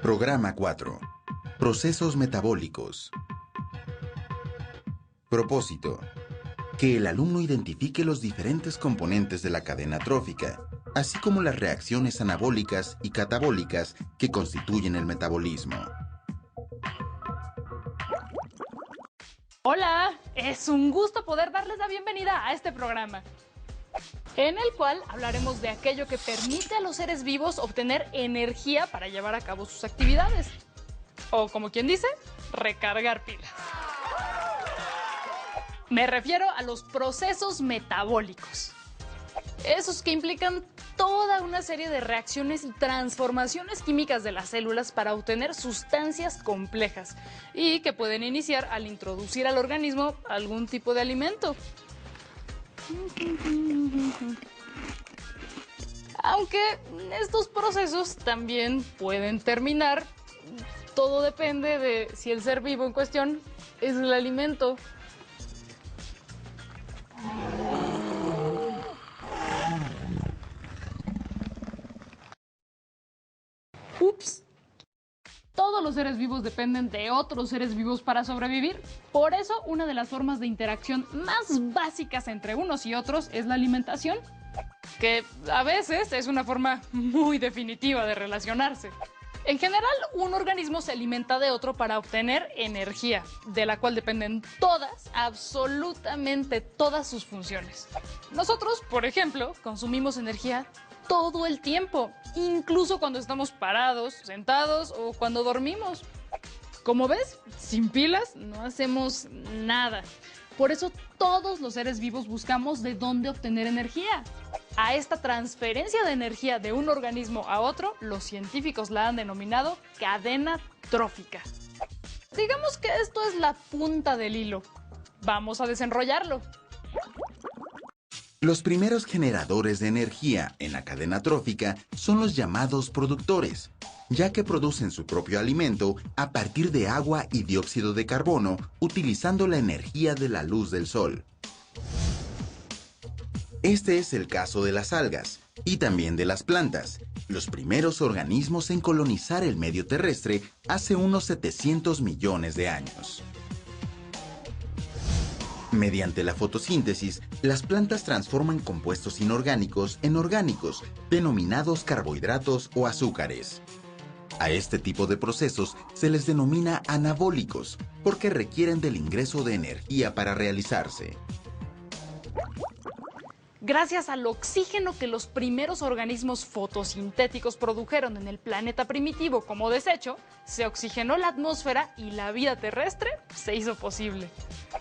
Programa 4. Procesos metabólicos. Propósito: que el alumno identifique los diferentes componentes de la cadena trófica, así como las reacciones anabólicas y catabólicas que constituyen el metabolismo. Hola, es un gusto poder darles la bienvenida a este programa, en el cual hablaremos de aquello que permite a los seres vivos obtener energía para llevar a cabo sus actividades. O como quien dice, recargar pilas. Me refiero a los procesos metabólicos. Esos que implican toda una serie de reacciones y transformaciones químicas de las células para obtener sustancias complejas y que pueden iniciar al introducir al organismo algún tipo de alimento. Aunque estos procesos también pueden terminar, todo depende de si el ser vivo en cuestión es el alimento. Ups. Todos los seres vivos dependen de otros seres vivos para sobrevivir. Por eso, una de las formas de interacción más básicas entre unos y otros es la alimentación, que a veces es una forma muy definitiva de relacionarse. En general, un organismo se alimenta de otro para obtener energía, de la cual dependen todas, absolutamente todas sus funciones. Nosotros, por ejemplo, consumimos energía todo el tiempo, incluso cuando estamos parados, sentados o cuando dormimos. Como ves, sin pilas no hacemos nada. Por eso todos los seres vivos buscamos de dónde obtener energía. A esta transferencia de energía de un organismo a otro, los científicos la han denominado cadena trófica. Digamos que esto es la punta del hilo. Vamos a desenrollarlo. Los primeros generadores de energía en la cadena trófica son los llamados productores, ya que producen su propio alimento a partir de agua y dióxido de carbono utilizando la energía de la luz del sol. Este es el caso de las algas y también de las plantas, los primeros organismos en colonizar el medio terrestre hace unos 700 millones de años. Mediante la fotosíntesis, las plantas transforman compuestos inorgánicos en orgánicos, denominados carbohidratos o azúcares. A este tipo de procesos se les denomina anabólicos, porque requieren del ingreso de energía para realizarse. Gracias al oxígeno que los primeros organismos fotosintéticos produjeron en el planeta primitivo como desecho, se oxigenó la atmósfera y la vida terrestre se hizo posible.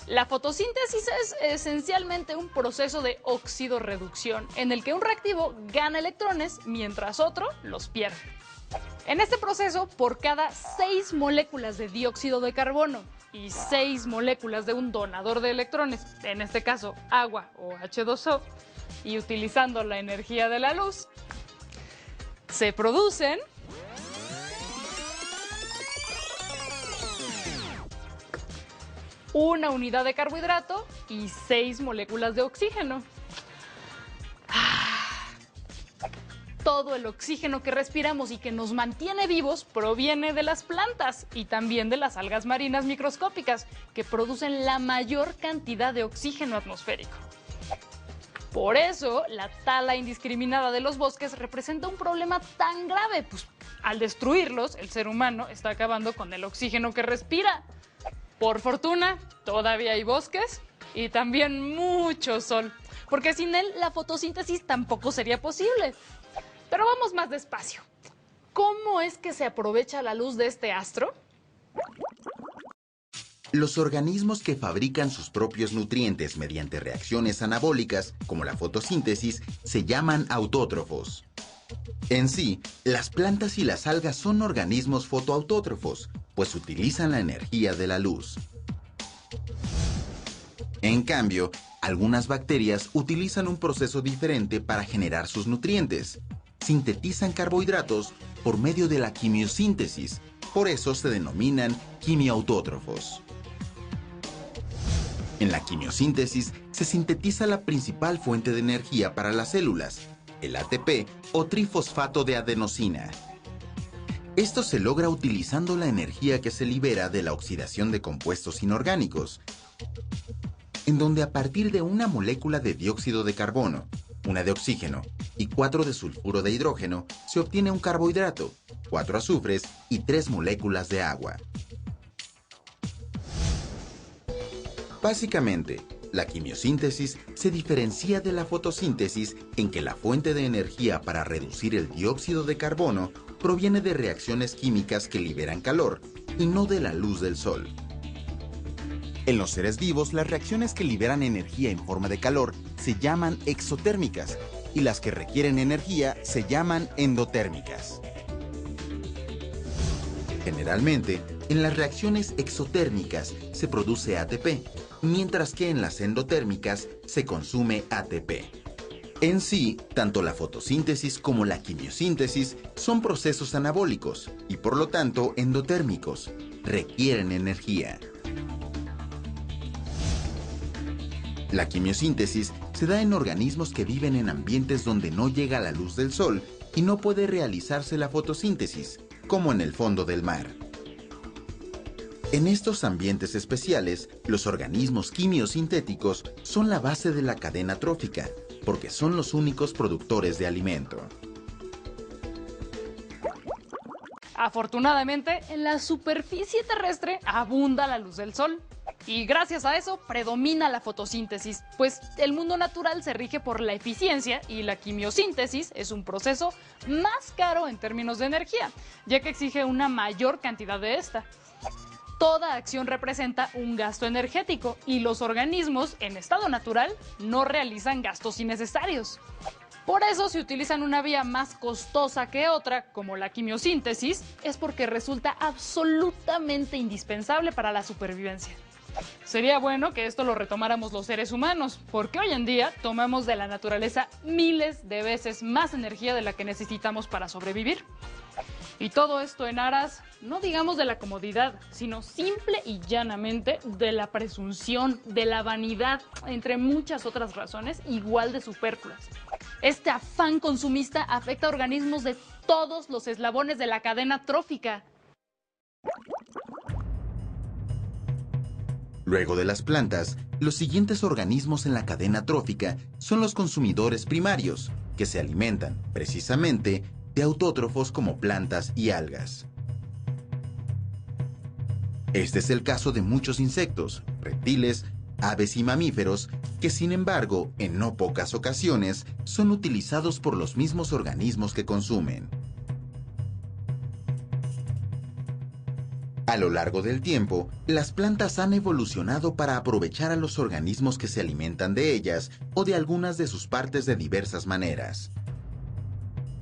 La fotosíntesis es esencialmente un proceso de oxidorreducción en el que un reactivo gana electrones mientras otro los pierde. En este proceso, por cada 6 moléculas de dióxido de carbono y 6 moléculas de un donador de electrones, en este caso agua o H2O, y utilizando la energía de la luz, se producen una unidad de carbohidrato y 6 moléculas de oxígeno. Todo el oxígeno que respiramos y que nos mantiene vivos proviene de las plantas y también de las algas marinas microscópicas, que producen la mayor cantidad de oxígeno atmosférico. Por eso, la tala indiscriminada de los bosques representa un problema tan grave, pues al destruirlos, el ser humano está acabando con el oxígeno que respira. Por fortuna, todavía hay bosques y también mucho sol, porque sin él la fotosíntesis tampoco sería posible. Pero vamos más despacio. ¿Cómo es que se aprovecha la luz de este astro? Los organismos que fabrican sus propios nutrientes mediante reacciones anabólicas, como la fotosíntesis, se llaman autótrofos. En sí, las plantas y las algas son organismos fotoautótrofos, pues utilizan la energía de la luz. En cambio, algunas bacterias utilizan un proceso diferente para generar sus nutrientes. Sintetizan carbohidratos por medio de la quimiosíntesis, por eso se denominan quimiautótrofos. En la quimiosíntesis se sintetiza la principal fuente de energía para las células, el ATP o trifosfato de adenosina. Esto se logra utilizando la energía que se libera de la oxidación de compuestos inorgánicos, en donde a partir de una molécula de dióxido de carbono, una de oxígeno y 4 de sulfuro de hidrógeno, se obtiene un carbohidrato, 4 azufres y 3 moléculas de agua. Básicamente, la quimiosíntesis se diferencia de la fotosíntesis en que la fuente de energía para reducir el dióxido de carbono proviene de reacciones químicas que liberan calor y no de la luz del sol. En los seres vivos, las reacciones que liberan energía en forma de calor se llaman exotérmicas y las que requieren energía se llaman endotérmicas. Generalmente, en las reacciones exotérmicas se produce ATP, mientras que en las endotérmicas se consume ATP. En sí, tanto la fotosíntesis como la quimiosíntesis son procesos anabólicos y por lo tanto endotérmicos, requieren energía. La quimiosíntesis se da en organismos que viven en ambientes donde no llega la luz del sol y no puede realizarse la fotosíntesis, como en el fondo del mar. En estos ambientes especiales, los organismos quimiosintéticos son la base de la cadena trófica, porque son los únicos productores de alimento. Afortunadamente, en la superficie terrestre abunda la luz del sol. Y gracias a eso predomina la fotosíntesis, pues el mundo natural se rige por la eficiencia y la quimiosíntesis es un proceso más caro en términos de energía, ya que exige una mayor cantidad de esta. Toda acción representa un gasto energético y los organismos en estado natural no realizan gastos innecesarios. Por eso, si utilizan una vía más costosa que otra, como la quimiosíntesis, es porque resulta absolutamente indispensable para la supervivencia. Sería bueno que esto lo retomáramos los seres humanos, porque hoy en día tomamos de la naturaleza miles de veces más energía de la que necesitamos para sobrevivir. Y todo esto en aras, no digamos de la comodidad, sino simple y llanamente de la presunción, de la vanidad, entre muchas otras razones igual de superfluas. Este afán consumista afecta a organismos de todos los eslabones de la cadena trófica. Luego de las plantas, los siguientes organismos en la cadena trófica son los consumidores primarios, que se alimentan, precisamente, de autótrofos como plantas y algas. Este es el caso de muchos insectos, reptiles, aves y mamíferos, que sin embargo, en no pocas ocasiones, son utilizados por los mismos organismos que consumen. A lo largo del tiempo, las plantas han evolucionado para aprovechar a los organismos que se alimentan de ellas o de algunas de sus partes de diversas maneras.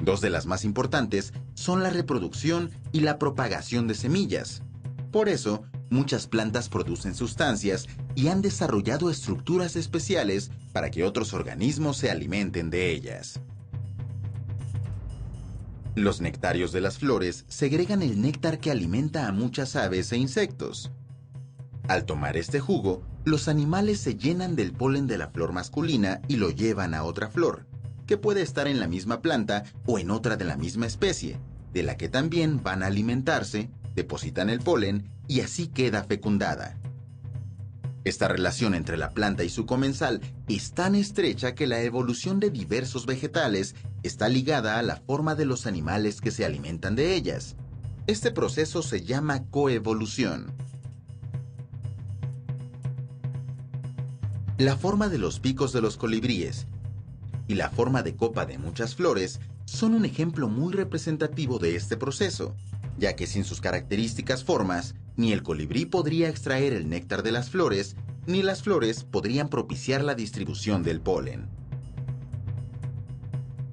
Dos de las más importantes son la reproducción y la propagación de semillas. Por eso, muchas plantas producen sustancias y han desarrollado estructuras especiales para que otros organismos se alimenten de ellas. Los nectarios de las flores segregan el néctar que alimenta a muchas aves e insectos. Al tomar este jugo, los animales se llenan del polen de la flor masculina y lo llevan a otra flor, que puede estar en la misma planta o en otra de la misma especie, de la que también van a alimentarse, depositan el polen y así queda fecundada. Esta relación entre la planta y su comensal es tan estrecha que la evolución de diversos vegetales está ligada a la forma de los animales que se alimentan de ellas. Este proceso se llama coevolución. La forma de los picos de los colibríes y la forma de copa de muchas flores son un ejemplo muy representativo de este proceso, ya que sin sus características formas, ni el colibrí podría extraer el néctar de las flores, ni las flores podrían propiciar la distribución del polen.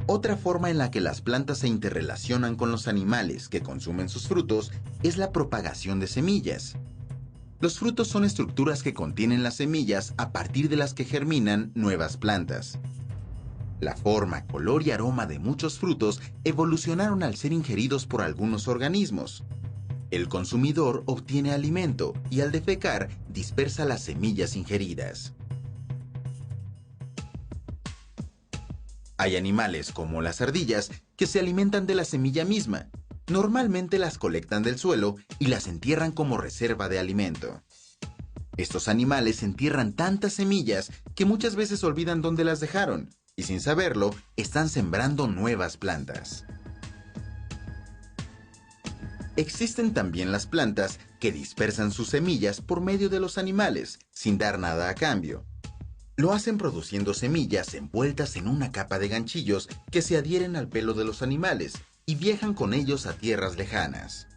Otra forma en la que las plantas se interrelacionan con los animales que consumen sus frutos es la propagación de semillas. Los frutos son estructuras que contienen las semillas a partir de las que germinan nuevas plantas. La forma, color y aroma de muchos frutos evolucionaron al ser ingeridos por algunos organismos. El consumidor obtiene alimento y al defecar dispersa las semillas ingeridas. Hay animales como las ardillas que se alimentan de la semilla misma, Normalmente las colectan del suelo y las entierran como reserva de alimento. Estos animales entierran tantas semillas que muchas veces olvidan dónde las dejaron y sin saberlo están sembrando nuevas plantas. Existen también las plantas que dispersan sus semillas por medio de los animales sin dar nada a cambio. Lo hacen produciendo semillas envueltas en una capa de ganchillos que se adhieren al pelo de los animales y viajan con ellos a tierras lejanas.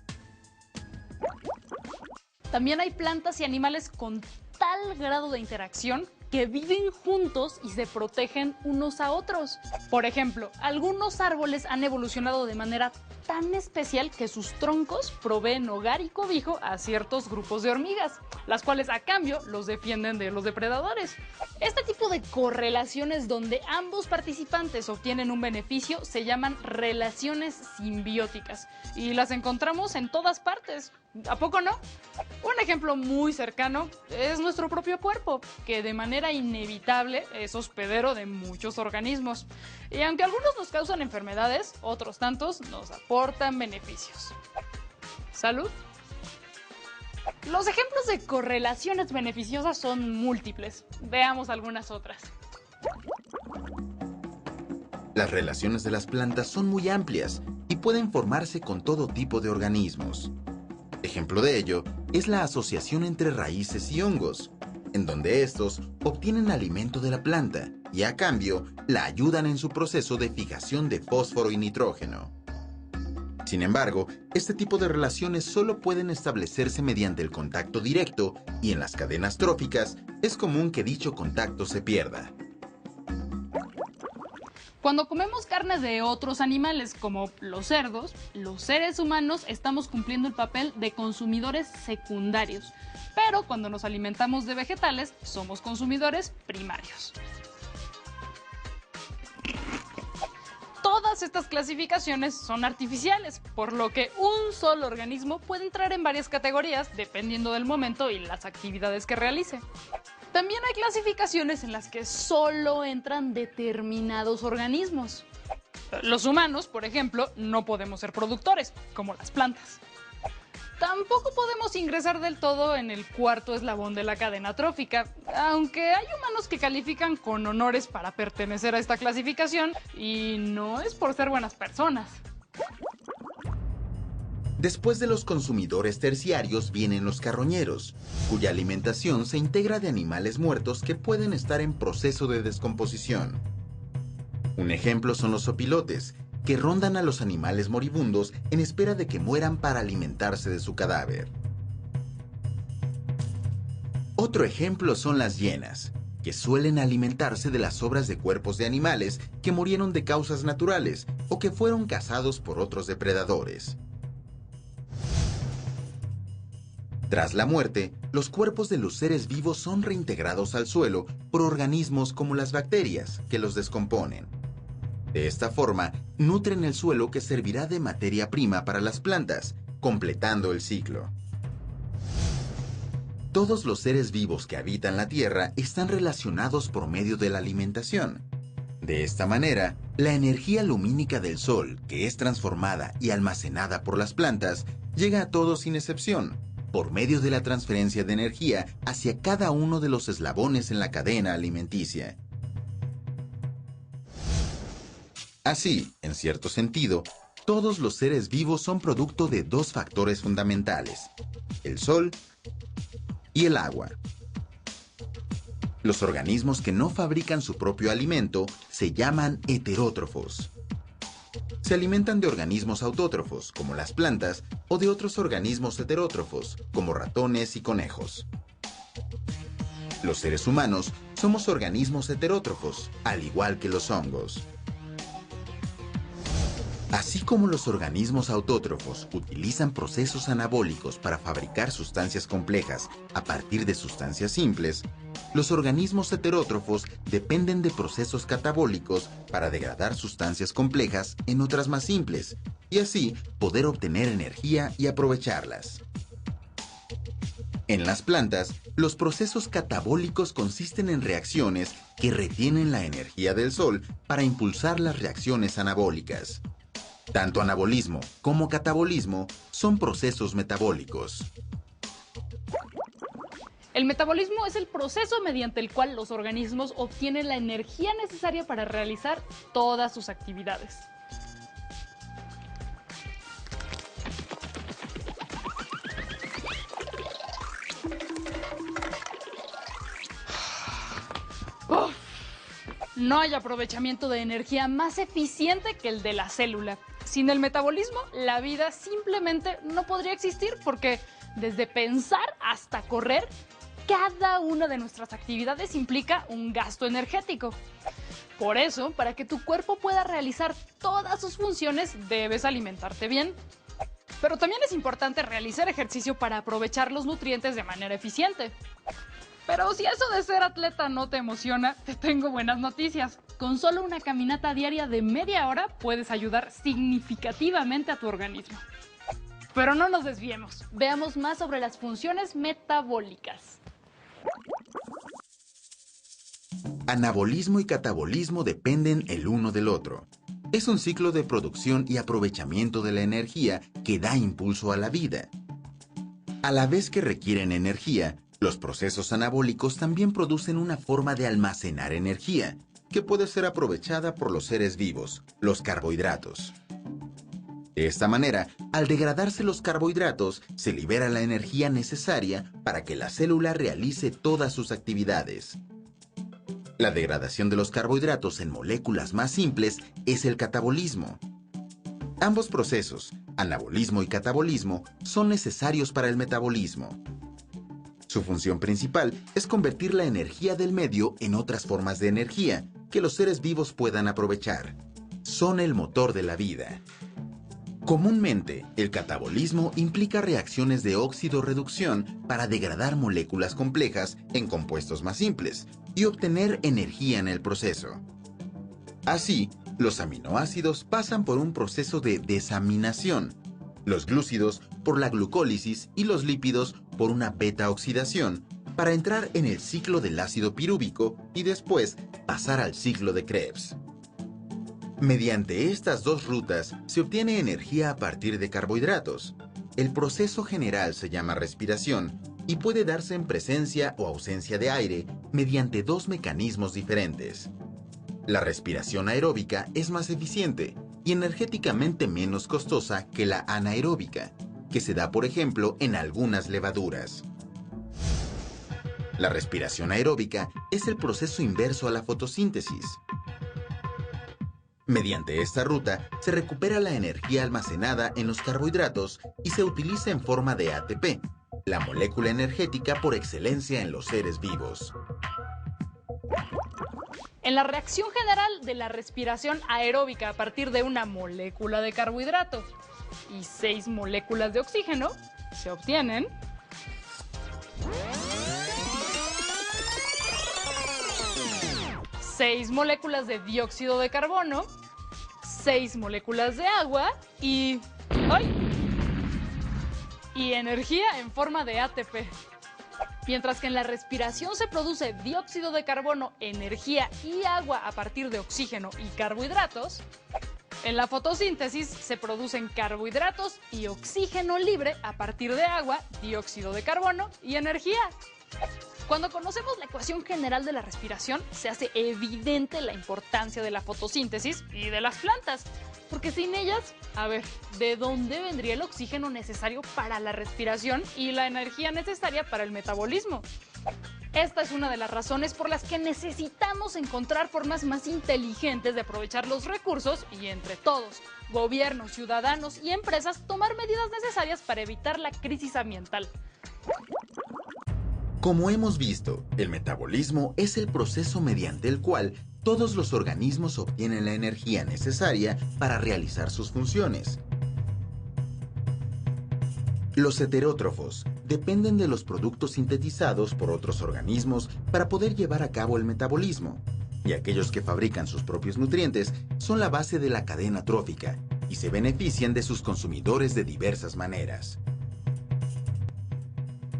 También hay plantas y animales con tal grado de interacción que viven juntos y se protegen unos a otros. Por ejemplo, algunos árboles han evolucionado de manera tan especial que sus troncos proveen hogar y cobijo a ciertos grupos de hormigas, las cuales a cambio los defienden de los depredadores. Este tipo de correlaciones donde ambos participantes obtienen un beneficio se llaman relaciones simbióticas y las encontramos en todas partes. ¿A poco no? Un ejemplo muy cercano es nuestro propio cuerpo, que de manera inevitable es hospedero de muchos organismos. Y aunque algunos nos causan enfermedades, otros tantos nos aportan beneficios. ¿Salud? Los ejemplos de correlaciones beneficiosas son múltiples. Veamos algunas otras. Las relaciones de las plantas son muy amplias y pueden formarse con todo tipo de organismos. Ejemplo de ello es la asociación entre raíces y hongos, en donde estos obtienen alimento de la planta y a cambio la ayudan en su proceso de fijación de fósforo y nitrógeno. Sin embargo, este tipo de relaciones solo pueden establecerse mediante el contacto directo y en las cadenas tróficas es común que dicho contacto se pierda. Cuando comemos carne de otros animales, como los cerdos, los seres humanos estamos cumpliendo el papel de consumidores secundarios. Pero cuando nos alimentamos de vegetales, somos consumidores primarios. Todas estas clasificaciones son artificiales, por lo que un solo organismo puede entrar en varias categorías dependiendo del momento y las actividades que realice. También hay clasificaciones en las que solo entran determinados organismos. Los humanos, por ejemplo, no podemos ser productores, como las plantas. Tampoco podemos ingresar del todo en el cuarto eslabón de la cadena trófica, aunque hay humanos que califican con honores para pertenecer a esta clasificación, y no es por ser buenas personas. Después de los consumidores terciarios vienen los carroñeros, cuya alimentación se integra de animales muertos que pueden estar en proceso de descomposición. Un ejemplo son los opilotes, que rondan a los animales moribundos en espera de que mueran para alimentarse de su cadáver. Otro ejemplo son las hienas, que suelen alimentarse de las sobras de cuerpos de animales que murieron de causas naturales o que fueron cazados por otros depredadores. Tras la muerte, los cuerpos de los seres vivos son reintegrados al suelo por organismos como las bacterias, que los descomponen. De esta forma, nutren el suelo que servirá de materia prima para las plantas, completando el ciclo. Todos los seres vivos que habitan la Tierra están relacionados por medio de la alimentación. De esta manera, la energía lumínica del Sol, que es transformada y almacenada por las plantas, llega a todos sin excepción, por medio de la transferencia de energía hacia cada uno de los eslabones en la cadena alimenticia. Así, en cierto sentido, todos los seres vivos son producto de dos factores fundamentales: el sol y el agua. Los organismos que no fabrican su propio alimento se llaman heterótrofos. Se alimentan de organismos autótrofos, como las plantas, o de otros organismos heterótrofos, como ratones y conejos. Los seres humanos somos organismos heterótrofos, al igual que los hongos. Así como los organismos autótrofos utilizan procesos anabólicos para fabricar sustancias complejas a partir de sustancias simples, los organismos heterótrofos dependen de procesos catabólicos para degradar sustancias complejas en otras más simples, y así poder obtener energía y aprovecharlas. En las plantas, los procesos catabólicos consisten en reacciones que retienen la energía del sol para impulsar las reacciones anabólicas. Tanto anabolismo como catabolismo son procesos metabólicos. El metabolismo es el proceso mediante el cual los organismos obtienen la energía necesaria para realizar todas sus actividades. No hay aprovechamiento de energía más eficiente que el de la célula. Sin el metabolismo, la vida simplemente no podría existir porque desde pensar hasta correr, cada una de nuestras actividades implica un gasto energético. Por eso, para que tu cuerpo pueda realizar todas sus funciones, debes alimentarte bien. Pero también es importante realizar ejercicio para aprovechar los nutrientes de manera eficiente. Pero si eso de ser atleta no te emociona, te tengo buenas noticias. Con solo una caminata diaria de media hora puedes ayudar significativamente a tu organismo. Pero no nos desviemos. Veamos más sobre las funciones metabólicas. Anabolismo y catabolismo dependen el uno del otro. Es un ciclo de producción y aprovechamiento de la energía que da impulso a la vida. A la vez que requieren energía, los procesos anabólicos también producen una forma de almacenar energía, que puede ser aprovechada por los seres vivos, los carbohidratos. De esta manera, al degradarse los carbohidratos, se libera la energía necesaria para que la célula realice todas sus actividades. La degradación de los carbohidratos en moléculas más simples es el catabolismo. Ambos procesos, anabolismo y catabolismo, son necesarios para el metabolismo. Su función principal es convertir la energía del medio en otras formas de energía que los seres vivos puedan aprovechar. Son el motor de la vida. Comúnmente, el catabolismo implica reacciones de óxido-reducción para degradar moléculas complejas en compuestos más simples y obtener energía en el proceso. Así, los aminoácidos pasan por un proceso de desaminación, los glúcidos por la glucólisis y los lípidos por una beta-oxidación para entrar en el ciclo del ácido pirúvico y después pasar al ciclo de Krebs. Mediante estas dos rutas se obtiene energía a partir de carbohidratos. El proceso general se llama respiración y puede darse en presencia o ausencia de aire mediante dos mecanismos diferentes. La respiración aeróbica es más eficiente y energéticamente menos costosa que la anaeróbica, que se da, por ejemplo, en algunas levaduras. La respiración aeróbica es el proceso inverso a la fotosíntesis. Mediante esta ruta se recupera la energía almacenada en los carbohidratos y se utiliza en forma de ATP, la molécula energética por excelencia en los seres vivos. En la reacción general de la respiración aeróbica a partir de una molécula de carbohidrato y 6 moléculas de oxígeno, se obtienen 6 moléculas de dióxido de carbono, 6 moléculas de agua y energía en forma de ATP. Mientras que en la respiración se produce dióxido de carbono, energía y agua a partir de oxígeno y carbohidratos, en la fotosíntesis se producen carbohidratos y oxígeno libre a partir de agua, dióxido de carbono y energía. Cuando conocemos la ecuación general de la respiración, se hace evidente la importancia de la fotosíntesis y de las plantas. Porque sin ellas, ¿de dónde vendría el oxígeno necesario para la respiración y la energía necesaria para el metabolismo? Esta es una de las razones por las que necesitamos encontrar formas más inteligentes de aprovechar los recursos y entre todos, gobiernos, ciudadanos y empresas, tomar medidas necesarias para evitar la crisis ambiental. Como hemos visto, el metabolismo es el proceso mediante el cual todos los organismos obtienen la energía necesaria para realizar sus funciones. Los heterótrofos dependen de los productos sintetizados por otros organismos para poder llevar a cabo el metabolismo, y aquellos que fabrican sus propios nutrientes son la base de la cadena trófica y se benefician de sus consumidores de diversas maneras.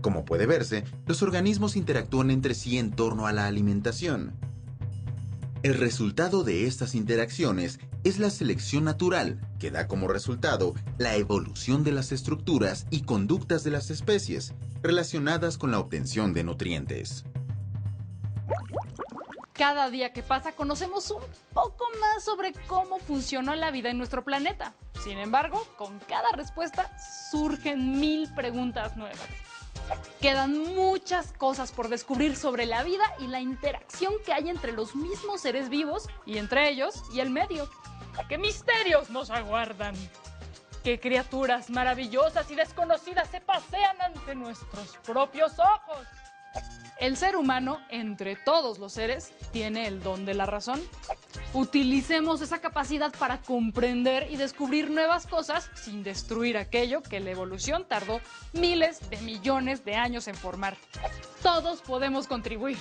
Como puede verse, los organismos interactúan entre sí en torno a la alimentación. El resultado de estas interacciones es la selección natural, que da como resultado la evolución de las estructuras y conductas de las especies relacionadas con la obtención de nutrientes. Cada día que pasa conocemos un poco más sobre cómo funcionó la vida en nuestro planeta. Sin embargo, con cada respuesta surgen 1000 preguntas nuevas. Quedan muchas cosas por descubrir sobre la vida y la interacción que hay entre los mismos seres vivos y entre ellos y el medio. ¿Qué misterios nos aguardan? ¿Qué criaturas maravillosas y desconocidas se pasean ante nuestros propios ojos? El ser humano, entre todos los seres, tiene el don de la razón. Utilicemos esa capacidad para comprender y descubrir nuevas cosas sin destruir aquello que la evolución tardó miles de millones de años en formar. Todos podemos contribuir.